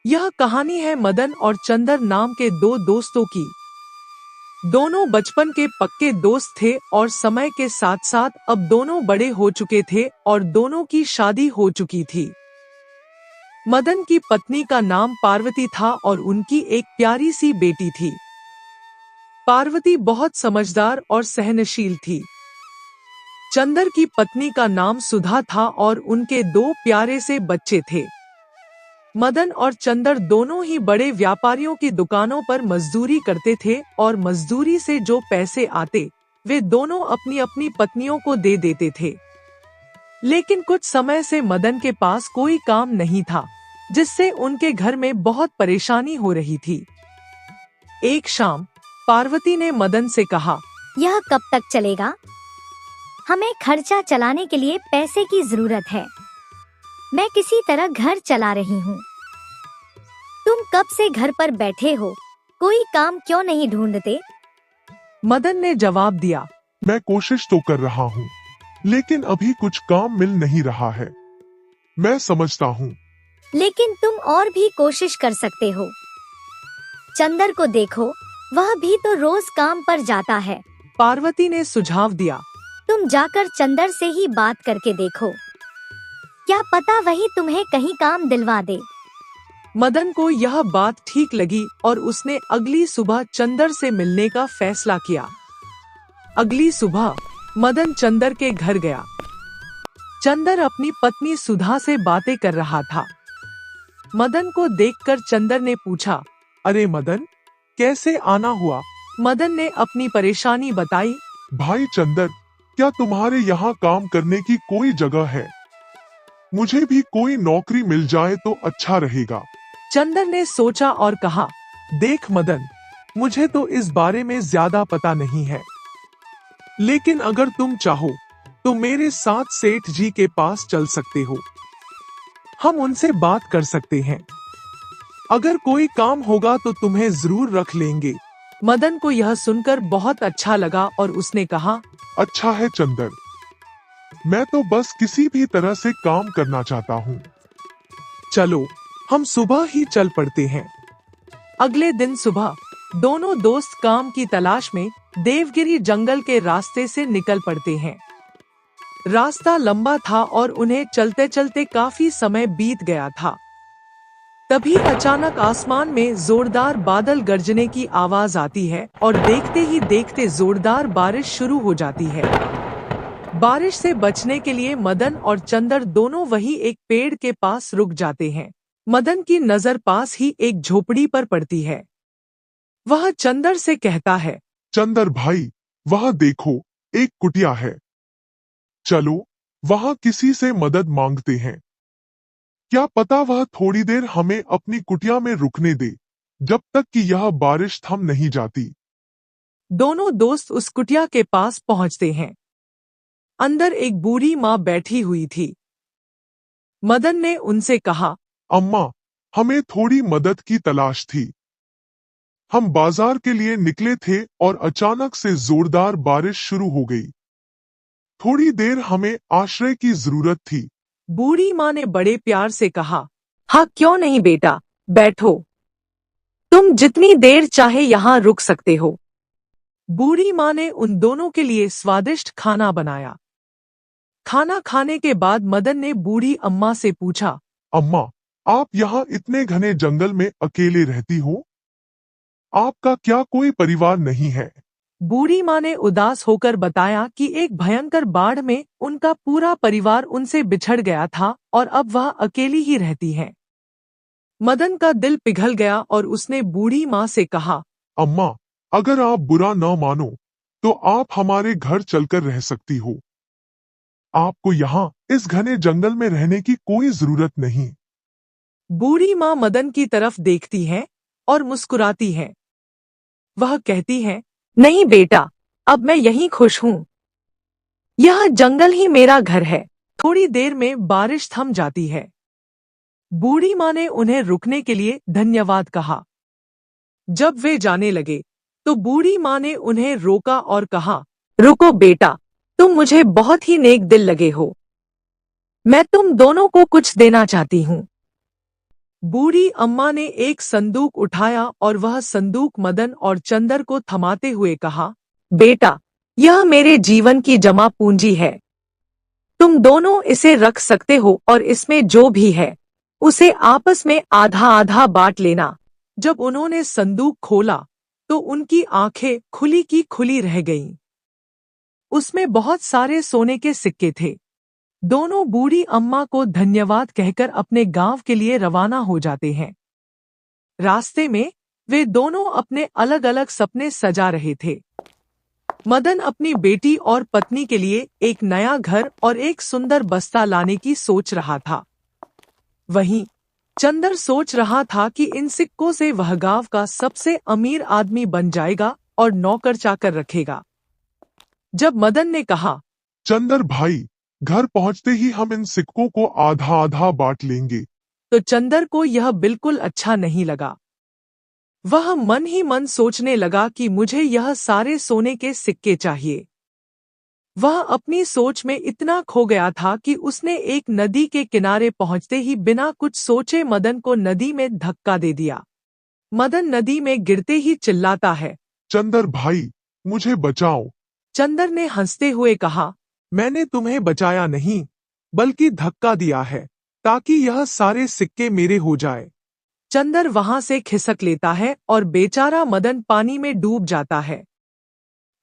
यह कहानी है मदन और चंदर नाम के दो दोस्तों की। दोनों बचपन के पक्के दोस्त थे और समय के साथ साथ अब दोनों बड़े हो चुके थे और दोनों की शादी हो चुकी थी। मदन की पत्नी का नाम पार्वती था और उनकी एक प्यारी सी बेटी थी। पार्वती बहुत समझदार और सहनशील थी। चंदर की पत्नी का नाम सुधा था और उनके दो प्यारे से बच्चे थे। मदन और चंदर दोनों ही बड़े व्यापारियों की दुकानों पर मजदूरी करते थे और मजदूरी से जो पैसे आते वे दोनों अपनी अपनी पत्नियों को दे देते थे। लेकिन कुछ समय से मदन के पास कोई काम नहीं था, जिससे उनके घर में बहुत परेशानी हो रही थी। एक शाम पार्वती ने मदन से कहा, यह कब तक चलेगा? हमें खर्चा चलाने के लिए पैसे की जरूरत है। मैं किसी तरह घर चला रही हूँ। तुम कब से घर पर बैठे हो? कोई काम क्यों नहीं ढूंढते? मदन ने जवाब दिया, मैं कोशिश तो कर रहा हूँ, लेकिन अभी कुछ काम मिल नहीं रहा है। मैं समझता हूँ। लेकिन तुम और भी कोशिश कर सकते हो। चंदर को देखो, वह भी तो रोज काम पर जाता है। पार्वती ने सुझाव दिया। तुम जाकर चंदर से ही बात करके देखो, क्या पता वही तुम्हें कहीं काम दिलवा दे। मदन को यह बात ठीक लगी और उसने अगली सुबह चंदर से मिलने का फैसला किया। अगली सुबह मदन चंदर के घर गया। चंदर अपनी पत्नी सुधा से बातें कर रहा था। मदन को देखकर चंदर ने पूछा, अरे मदन, कैसे आना हुआ? मदन ने अपनी परेशानी बताई। भाई चंदर, क्या तुम्हारे यहाँ काम करने की कोई जगह है? मुझे भी कोई नौकरी मिल जाए तो अच्छा रहेगा। चंदर ने सोचा और कहा, देख मदन, मुझे तो इस बारे में ज्यादा पता नहीं है, लेकिन अगर तुम चाहो तो मेरे साथ सेठ जी के पास चल सकते हो। हम उनसे बात कर सकते हैं। अगर कोई काम होगा तो तुम्हें जरूर रख लेंगे। मदन को यह सुनकर बहुत अच्छा लगा और उसने कहा, अच्छा है चंदर, मैं तो बस किसी भी तरह से काम करना चाहता हूँ। चलो, हम सुबह ही चल पड़ते हैं। अगले दिन सुबह दोनों दोस्त काम की तलाश में देवगिरी जंगल के रास्ते से निकल पड़ते हैं। रास्ता लंबा था और उन्हें चलते चलते काफी समय बीत गया था। तभी अचानक आसमान में जोरदार बादल गरजने की आवाज आती है और देखते ही देखते जोरदार बारिश शुरू हो जाती है। बारिश से बचने के लिए मदन और चंदर दोनों वही एक पेड़ के पास रुक जाते हैं। मदन की नजर पास ही एक झोपड़ी पर पड़ती है। वह चंदर से कहता है, चंदर भाई, वह देखो, एक कुटिया है। चलो, वहाँ किसी से मदद मांगते हैं। क्या पता वह थोड़ी देर हमें अपनी कुटिया में रुकने दे, जब तक कि यह बारिश थम नहीं जाती। दोनों दोस्त उस कुटिया के पास पहुंचते हैं। अंदर एक बूढ़ी माँ बैठी हुई थी। मदन ने उनसे कहा, अम्मा, हमें थोड़ी मदद की तलाश थी। हम बाजार के लिए निकले थे और अचानक से जोरदार बारिश शुरू हो गई। थोड़ी देर हमें आश्रय की जरूरत थी। बूढ़ी माँ ने बड़े प्यार से कहा, हाँ क्यों नहीं बेटा, बैठो। तुम जितनी देर चाहे यहाँ रुक सकते हो। बूढ़ी माँ ने उन दोनों के लिए स्वादिष्ट खाना बनाया। खाना खाने के बाद मदन ने बूढ़ी अम्मा से पूछा, अम्मा, आप यहाँ इतने घने जंगल में अकेले रहती हो? आपका क्या कोई परिवार नहीं है? बूढ़ी माँ ने उदास होकर बताया कि एक भयंकर बाढ़ में उनका पूरा परिवार उनसे बिछड़ गया था और अब वह अकेली ही रहती हैं। मदन का दिल पिघल गया और उसने बूढ़ी माँ से कहा, अम्मा, अगर आप बुरा न मानो तो आप हमारे घर चलकर रह सकती हो। आपको यहाँ इस घने जंगल में रहने की कोई जरूरत नहीं। बूढ़ी माँ मदन की तरफ देखती है और मुस्कुराती है। वह कहती है, नहीं बेटा, अब मैं यहीं खुश हूँ। यह जंगल ही मेरा घर है। थोड़ी देर में बारिश थम जाती है। बूढ़ी माँ ने उन्हें रुकने के लिए धन्यवाद कहा। जब वे जाने लगे तो बूढ़ी माँ ने उन्हें रोका और कहा, रुको बेटा, तुम मुझे बहुत ही नेक दिल लगे हो। मैं तुम दोनों को कुछ देना चाहती हूँ। बूढ़ी अम्मा ने एक संदूक उठाया और वह संदूक मदन और चंदर को थमाते हुए कहा, बेटा, यह मेरे जीवन की जमा पूंजी है। तुम दोनों इसे रख सकते हो और इसमें जो भी है उसे आपस में आधा आधा बांट लेना। जब उन्होंने संदूक खोला तो उनकी आंखें खुली की खुली रह गईं। उसमें बहुत सारे सोने के सिक्के थे। दोनों बूढ़ी अम्मा को धन्यवाद कहकर अपने गांव के लिए रवाना हो जाते हैं। रास्ते में वे दोनों अपने अलग अलग सपने सजा रहे थे। मदन अपनी बेटी और पत्नी के लिए एक नया घर और एक सुंदर बस्ता लाने की सोच रहा था। वहीं चंदर सोच रहा था कि इन सिक्कों से वह गांव का सबसे अमीर आदमी बन जाएगा और नौकर चाकर रखेगा। जब मदन ने कहा, चंदर भाई, घर पहुंचते ही हम इन सिक्कों को आधा आधा बांट लेंगे, तो चंदर को यह बिल्कुल अच्छा नहीं लगा। वह मन ही मन सोचने लगा कि मुझे यह सारे सोने के सिक्के चाहिए। वह अपनी सोच में इतना खो गया था कि उसने एक नदी के किनारे पहुंचते ही बिना कुछ सोचे मदन को नदी में धक्का दे दिया। मदन नदी में गिरते ही चिल्लाता है, चंदर भाई, मुझे बचाओ। चंदर ने हंसते हुए कहा, मैंने तुम्हें बचाया नहीं, बल्कि धक्का दिया है ताकि यह सारे सिक्के मेरे हो जाए। चंदर वहां से खिसक लेता है और बेचारा मदन पानी में डूब जाता है।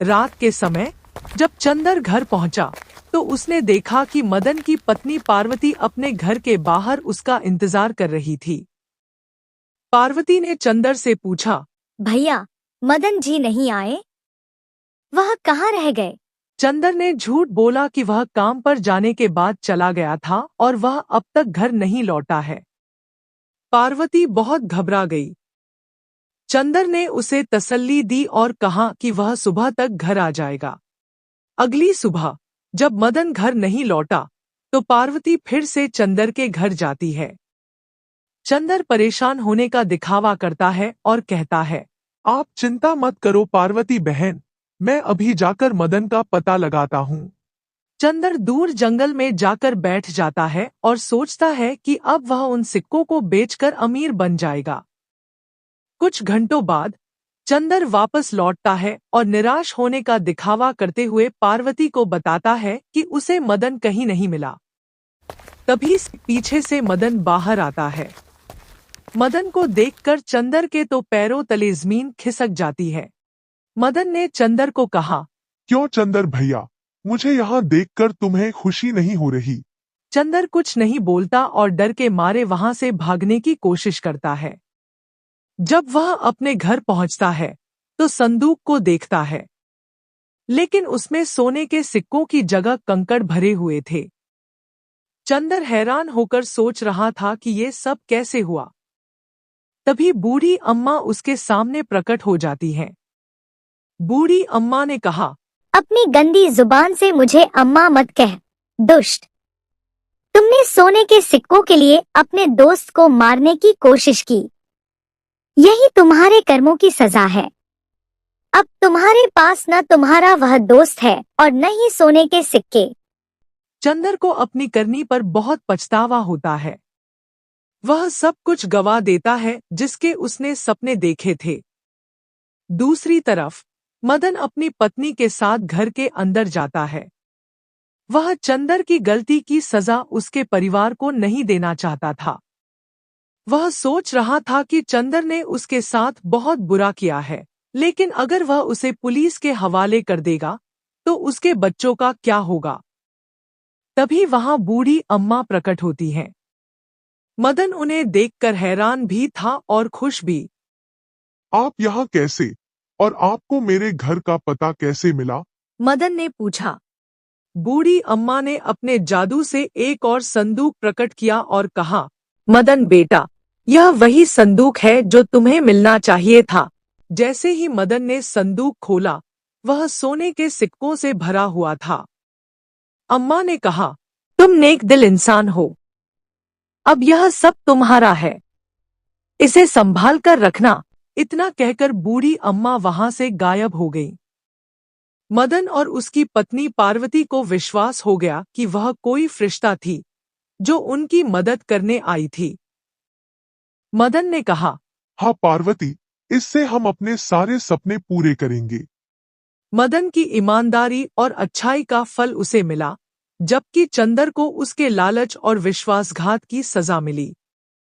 रात के समय जब चंदर घर पहुंचा तो उसने देखा कि मदन की पत्नी पार्वती अपने घर के बाहर उसका इंतजार कर रही थी। पार्वती ने चंदर से पूछा, भैया, मदन जी नहीं आए? वह कहाँ रह गए? चंदर ने झूठ बोला कि वह काम पर जाने के बाद चला गया था और वह अब तक घर नहीं लौटा है। पार्वती बहुत घबरा गई। चंदर ने उसे तसल्ली दी और कहा कि वह सुबह तक घर आ जाएगा। अगली सुबह जब मदन घर नहीं लौटा तो पार्वती फिर से चंदर के घर जाती है। चंदर परेशान होने का दिखावा करता है और कहता है, आप चिंता मत करो पार्वती बहन, मैं अभी जाकर मदन का पता लगाता हूँ। चंदर दूर जंगल में जाकर बैठ जाता है और सोचता है कि अब वह उन सिक्कों को बेचकर अमीर बन जाएगा। कुछ घंटों बाद चंदर वापस लौटता है और निराश होने का दिखावा करते हुए पार्वती को बताता है कि उसे मदन कहीं नहीं मिला। तभी पीछे से मदन बाहर आता है। मदन को देखकर चंदर के तो पैरों तले जमीन खिसक जाती है। मदन ने चंदर को कहा, क्यों चंदर भैया, मुझे यहाँ देखकर तुम्हें खुशी नहीं हो रही? चंदर कुछ नहीं बोलता और डर के मारे वहां से भागने की कोशिश करता है। जब वह अपने घर पहुंचता है तो संदूक को देखता है, लेकिन उसमें सोने के सिक्कों की जगह कंकड़ भरे हुए थे। चंदर हैरान होकर सोच रहा था कि ये सब कैसे हुआ। तभी बूढ़ी अम्मा उसके सामने प्रकट हो जाती हैं। बूढ़ी अम्मा ने कहा, अपनी गंदी जुबान से मुझे अम्मा मत कह, दुष्ट। तुमने सोने के सिक्कों के लिए अपने दोस्त को मारने की कोशिश की। यही तुम्हारे कर्मों की सजा है। अब तुम्हारे पास न तुम्हारा वह दोस्त है और न ही सोने के सिक्के। चंदर को अपनी करनी पर बहुत पछतावा होता है। वह सब कुछ गवा देता है जिसके उसने सपने देखे थे। दूसरी तरफ मदन अपनी पत्नी के साथ घर के अंदर जाता है। वह चंदर की गलती की सजा उसके परिवार को नहीं देना चाहता था। वह सोच रहा था कि चंदर ने उसके साथ बहुत बुरा किया है, लेकिन अगर वह उसे पुलिस के हवाले कर देगा तो उसके बच्चों का क्या होगा। तभी वहां बूढ़ी अम्मा प्रकट होती हैं। मदन उन्हें देखकर हैरान भी था और खुश भी। आप यहाँ कैसे, और आपको मेरे घर का पता कैसे मिला? मदन ने पूछा। बूढ़ी अम्मा ने अपने जादू से एक और संदूक प्रकट किया और कहा, मदन बेटा, यह वही संदूक है जो तुम्हें मिलना चाहिए था। जैसे ही मदन ने संदूक खोला, वह सोने के सिक्कों से भरा हुआ था। अम्मा ने कहा, तुम नेक दिल इंसान हो। अब यह सब तुम्हारा है, इसे संभाल कर रखना। इतना कहकर बूढ़ी अम्मा वहां से गायब हो गई। मदन और उसकी पत्नी पार्वती को विश्वास हो गया कि वह कोई फरिश्ता थी जो उनकी मदद करने आई थी। मदन ने कहा। हाँ पार्वती, इससे हम अपने सारे सपने पूरे करेंगे। मदन की ईमानदारी और अच्छाई का फल उसे मिला, जबकि चंदर को उसके लालच और विश्वासघात की सजा मिली।